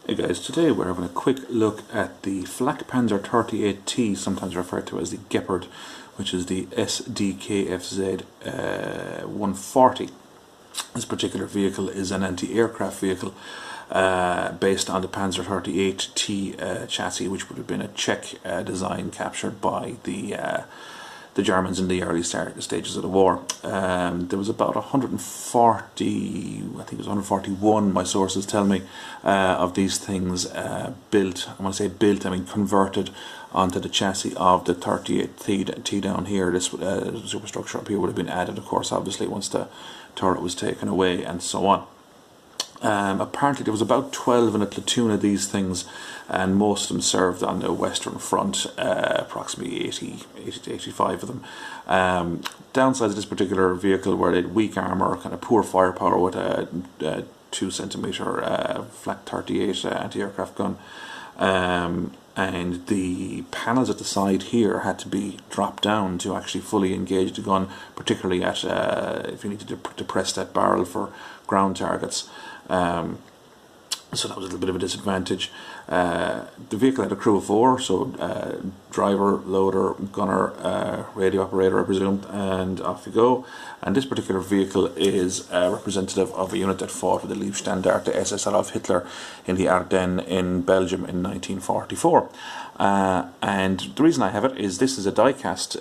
Hey guys, today we're having a quick look at the Flakpanzer 38T, sometimes referred to as the Gepard, which is the SDKFZ 140. This particular vehicle is an anti-aircraft vehicle based on the Panzer 38T chassis, which would have been a Czech design captured by the Germans in the early stages of the war. There was about 140, I think it was 141, my sources tell me, of these things built. When I say built, I mean converted onto the chassis of the 38T down here. This superstructure up here would have been added, of course, obviously, once the turret was taken away and so on. Apparently there was about 12 in a platoon of these things, and most of them served on the Western Front, approximately 80 to 85 of them. Downsides of this particular vehicle were they had weak armour, kind of poor firepower with a 2cm Flak 38 anti-aircraft gun. And the panels at the side here had to be dropped down to actually fully engage the gun, particularly at if you needed to depress that barrel for ground targets. So that was a little bit of a disadvantage. The vehicle had a crew of 4, so driver, loader, gunner, radio operator, I presume, and off you go. And this particular vehicle is representative of a unit that fought with the Leibstandarte SS Adolf Hitler in the Ardennes in Belgium in 1944. And the reason I have it is this is a diecast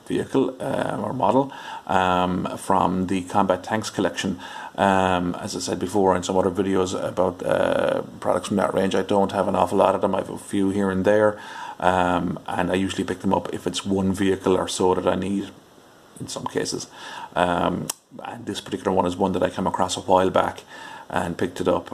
vehicle or model from the Combat Tanks collection. As I said before in some other videos about products from that range, I don't have an awful lot of them. I have a few here and there, and I usually pick them up if it's one vehicle or so that I need in some cases. And this particular one is one that I came across a while back and picked it up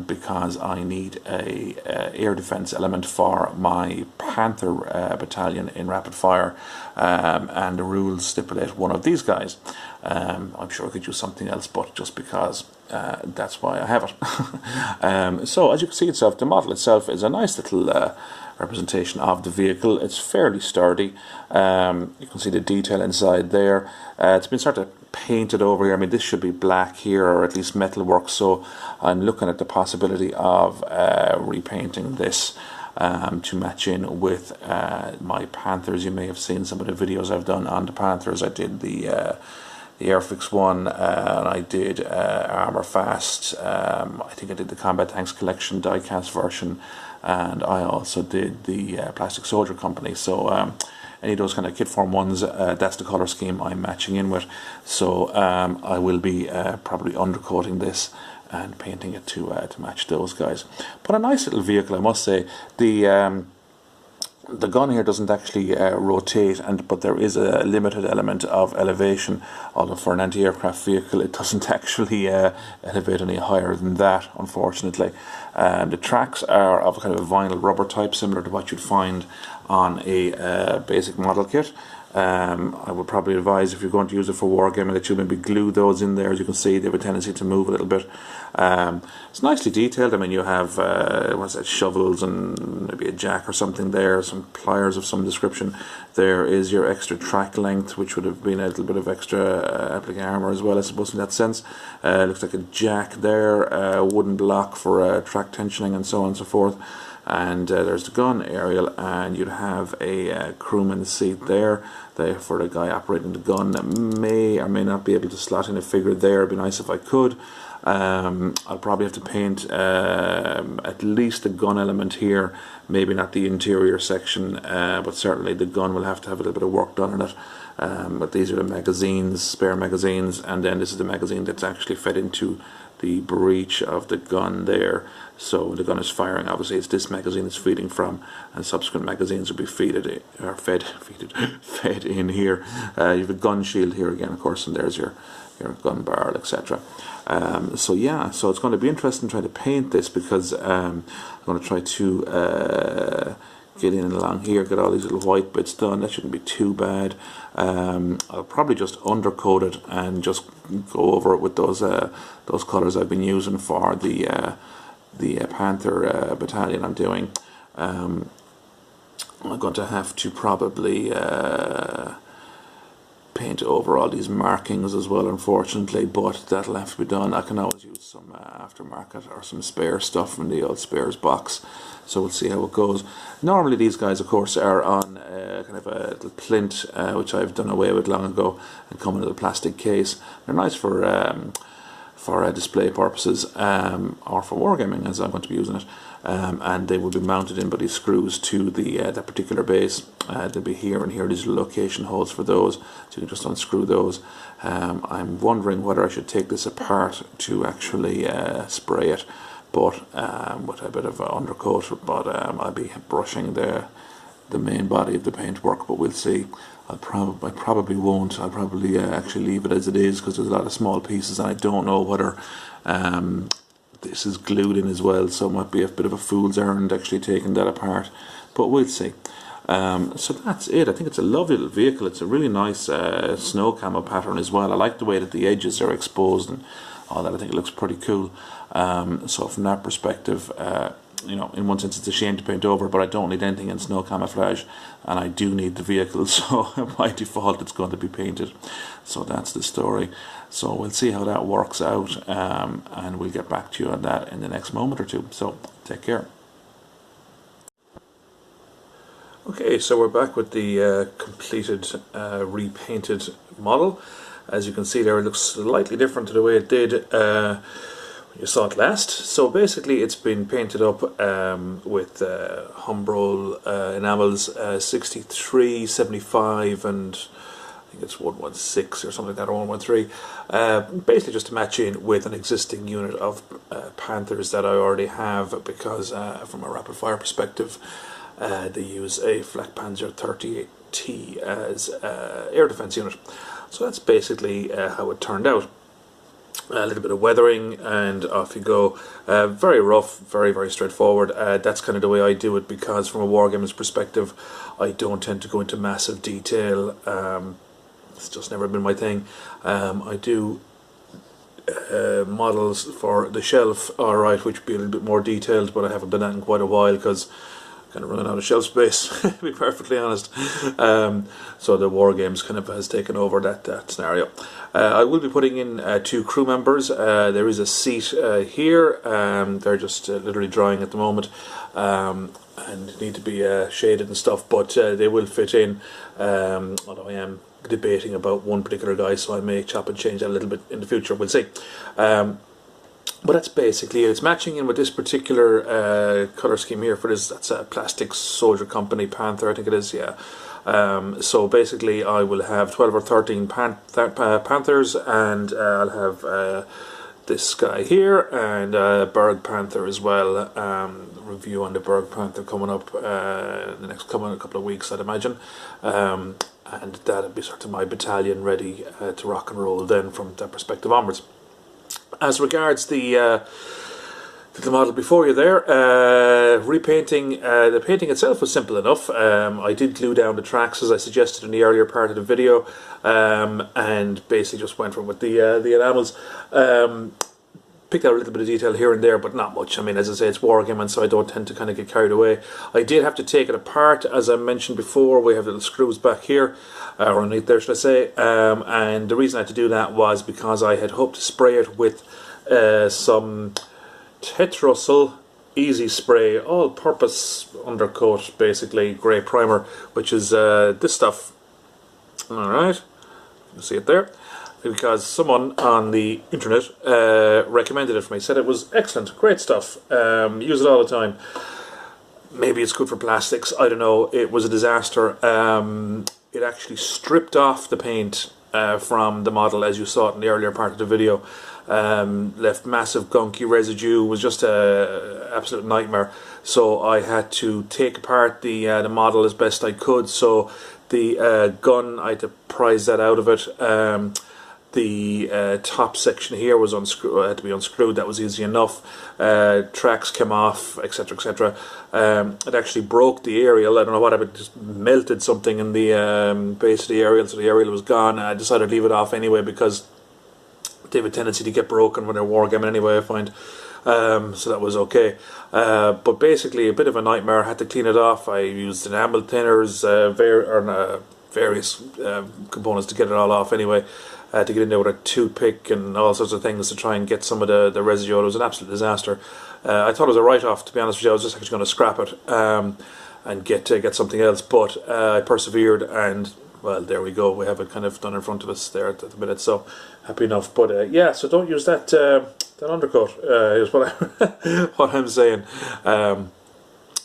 because I need a air defense element for my Panther battalion in rapid fire, and the rules stipulate one of these guys. I'm sure I could use something else, but just because that's why I have it. So as you can see itself, the model itself is a nice little representation of the vehicle. It's fairly sturdy. You can see the detail inside there. It's been sort of painted over here. I mean, this should be black here, or at least metalwork, so I'm looking at the possibility of repainting this to match in with my Panthers. You may have seen some of the videos I've done on the Panthers. I did the Airfix one, and I did Armour Fast. I think I did the Combat Tanks Collection diecast version, and I also did the Plastic Soldier Company. So any of those kind of kit form ones, that's the colour scheme I'm matching in with. So I will be probably undercoating this and painting it to match those guys. But a nice little vehicle, I must say. The gun here doesn't actually rotate, but there is a limited element of elevation, although for an anti-aircraft vehicle it doesn't actually elevate any higher than that, unfortunately. The tracks are of kind of a vinyl rubber type, similar to what you'd find on a basic model kit. I would probably advise, if you're going to use it for wargaming, that you maybe glue those in there. As you can see, they have a tendency to move a little bit. It's nicely detailed. I mean, you have what's that, shovels and maybe a jack or something there, some pliers of some description. There is your extra track length, which would have been a little bit of extra applique armour as well, I suppose, in that sense. Looks like a jack there, a wooden block for track tensioning and so on and so forth. And there's the gun aerial, and you'd have a crewman's seat there for the guy operating the gun that may or may not be able to slot in a figure there. It'd be nice if I could. I'll probably have to paint at least the gun element here, maybe not the interior section, but certainly the gun will have to have a little bit of work done on it. But these are the magazines, spare magazines, and then this is the magazine that's actually fed into the breech of the gun there. So the gun is firing, obviously it's this magazine it's feeding from, and subsequent magazines will be fed in here. You have a gun shield here again, of course, and there's your gun barrel, etc. So yeah, so it's going to be interesting trying to paint this, because I'm going to try to get in and along here, get all these little white bits done. That shouldn't be too bad. I'll probably just undercoat it and just go over it with those colours I've been using for the Panther battalion I'm doing. I'm going to have to probably paint over all these markings as well, unfortunately, but that'll have to be done. I can always use some aftermarket or some spare stuff from the old spares box, so we'll see how it goes. Normally these guys, of course, are on kind of a little plinth, which I've done away with long ago, and come in a little plastic case. They're nice for display purposes, or for wargaming, as I'm going to be using it. And they will be mounted in by these screws to the that particular base. They'll be here and here, these location holes for those, so you can just unscrew those. I'm wondering whether I should take this apart to actually spray it, but with a bit of an undercoat, but I'll be brushing the main body of the paintwork, but we'll see. I probably won't. I'll probably actually leave it as it is, because there's a lot of small pieces, and I don't know whether this is glued in as well, so it might be a bit of a fool's errand actually taking that apart, but we'll see. So that's it. I think it's a lovely little vehicle. It's a really nice snow camo pattern as well. I like the way that the edges are exposed and all that. I think it looks pretty cool. So from that perspective, you know, in one sense it's a shame to paint over, but I don't need anything in snow camouflage, and I do need the vehicle, so by default it's going to be painted. So that's the story. So we'll see how that works out, and we'll get back to you on that in the next moment or two. So take care. Okay, so we're back with the completed repainted model. As you can see there, it looks slightly different to the way it did you saw it last. So basically it's been painted up with Humbrol enamels 63, 75 and I think it's 116 or something like that, or 113, basically just to match in with an existing unit of Panthers that I already have, because from a rapid fire perspective they use a Flakpanzer 38T as air defense unit. So that's basically how it turned out. A little bit of weathering and off you go. Very rough, very straightforward. That's kind of the way I do it, because from a wargamer's perspective I don't tend to go into massive detail. It's just never been my thing. I do models for the shelf, alright, which would be a little bit more detailed, but I haven't done that in quite a while because kind of running out of shelf space, to be perfectly honest. So the war games kind of has taken over that scenario. I will be putting in 2 crew members. There is a seat here. They're just literally drying at the moment, and need to be shaded and stuff, but they will fit in, although I am debating about one particular guy, so I may chop and change that a little bit in the future. We'll see. But that's basically it. It's matching in with this particular colour scheme here for this. That's a Plastic Soldier Company Panther, I think it is, yeah. So basically I will have 12 or 13 Panthers, and I'll have this guy here, and Berg Panther as well. Review on the Berg Panther coming up in the next couple of weeks, I'd imagine. And that'll be sort of my battalion ready to rock and roll then from that perspective onwards. As regards the model before you there, repainting, the painting itself was simple enough. I did glue down the tracks as I suggested in the earlier part of the video, and basically just went from with the enamels. Picked out a little bit of detail here and there, but not much. I mean, as I say, it's wargaming, so I don't tend to kind of get carried away. I did have to take it apart, as I mentioned before. We have little screws back here, or underneath there, should I say. And the reason I had to do that was because I had hoped to spray it with some Tetrusol Easy Spray all-purpose undercoat, basically grey primer, which is this stuff. All right, you see it there. Because someone on the internet recommended it for me, said it was excellent, great stuff, use it all the time. Maybe it's good for plastics, I don't know. It was a disaster. It actually stripped off the paint from the model, as you saw it in the earlier part of the video. Left massive gunky residue, was just a absolute nightmare. So I had to take apart the model as best I could. So the gun, I had to prise that out of it. The top section here was had to be unscrewed. That was easy enough. Tracks came off, etc., etc. It actually broke the aerial. I don't know what happened. Just melted something in the base of the aerial, so the aerial was gone. I decided to leave it off anyway because they have a tendency to get broken when they're wargaming anyway, I find. So that was okay. But basically a bit of a nightmare. I had to clean it off. I used enamel thinners, various components to get it all off anyway. To get in there with a toothpick and all sorts of things to try and get some of the residue. It was an absolute disaster. I thought it was a write-off, to be honest with you. I was just actually going to scrap it and get something else, but I persevered, and well, there we go. We have it kind of done in front of us there at the minute, so happy enough. But yeah, so don't use that undercoat. Is what what I'm saying.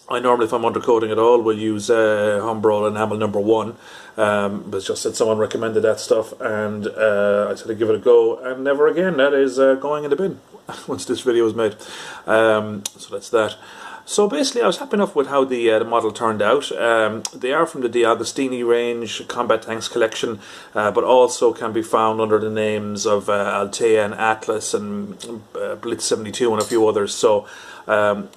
I normally, if I'm undercoating at all, will use Humbrol enamel number 1. But it's just that someone recommended that stuff, and I said I'd give it a go, and never again. That is going in the bin once this video is made. So that's that. So basically, I was happy enough with how the model turned out. They are from the Deagostini range, Combat Tanks collection, but also can be found under the names of Altea and Atlas and Blitz 72 and a few others. So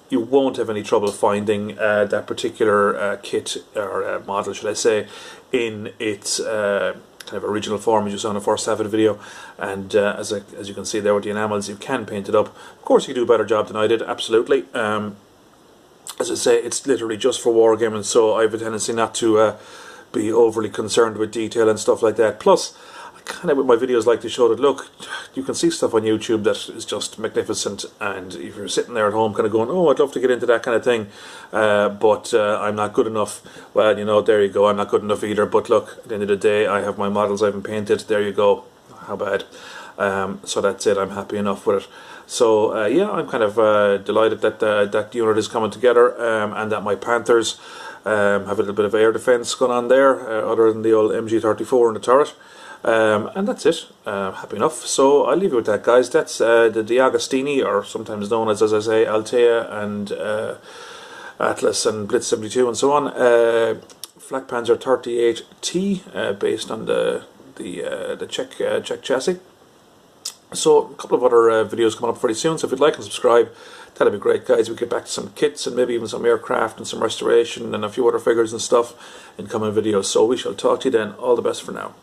you won't have any trouble finding that particular kit, or model, should I say, in its kind of original form, as you saw in the first half of the video. And as you can see there with the enamels, you can paint it up. Of course, you can do a better job than I did, absolutely. As I say, it's literally just for wargaming, so I have a tendency not to be overly concerned with detail and stuff like that. Plus, I kind of with my videos like to show that, look, you can see stuff on YouTube that is just magnificent, and if you're sitting there at home kind of going, oh, I'd love to get into that kind of thing, but I'm not good enough. Well, you know, there you go, I'm not good enough either. But look, at the end of the day, I have my models I haven't painted. There you go. How bad? So that's it. I'm happy enough with it. So yeah, I'm kind of delighted that that unit is coming together, and that my Panthers have a little bit of air defence going on there, other than the old MG34 in the turret. And that's it. Happy enough. So I'll leave you with that, guys. That's the Deagostini, or sometimes known as I say, Altea and Atlas and Blitz 72 and so on. Flakpanzer 38T, based on the Czech chassis. So a couple of other videos coming up pretty soon, so if you'd like and subscribe, that'd be great, guys. We get back to some kits and maybe even some aircraft and some restoration and a few other figures and stuff in coming videos. So we shall talk to you then. All the best for now.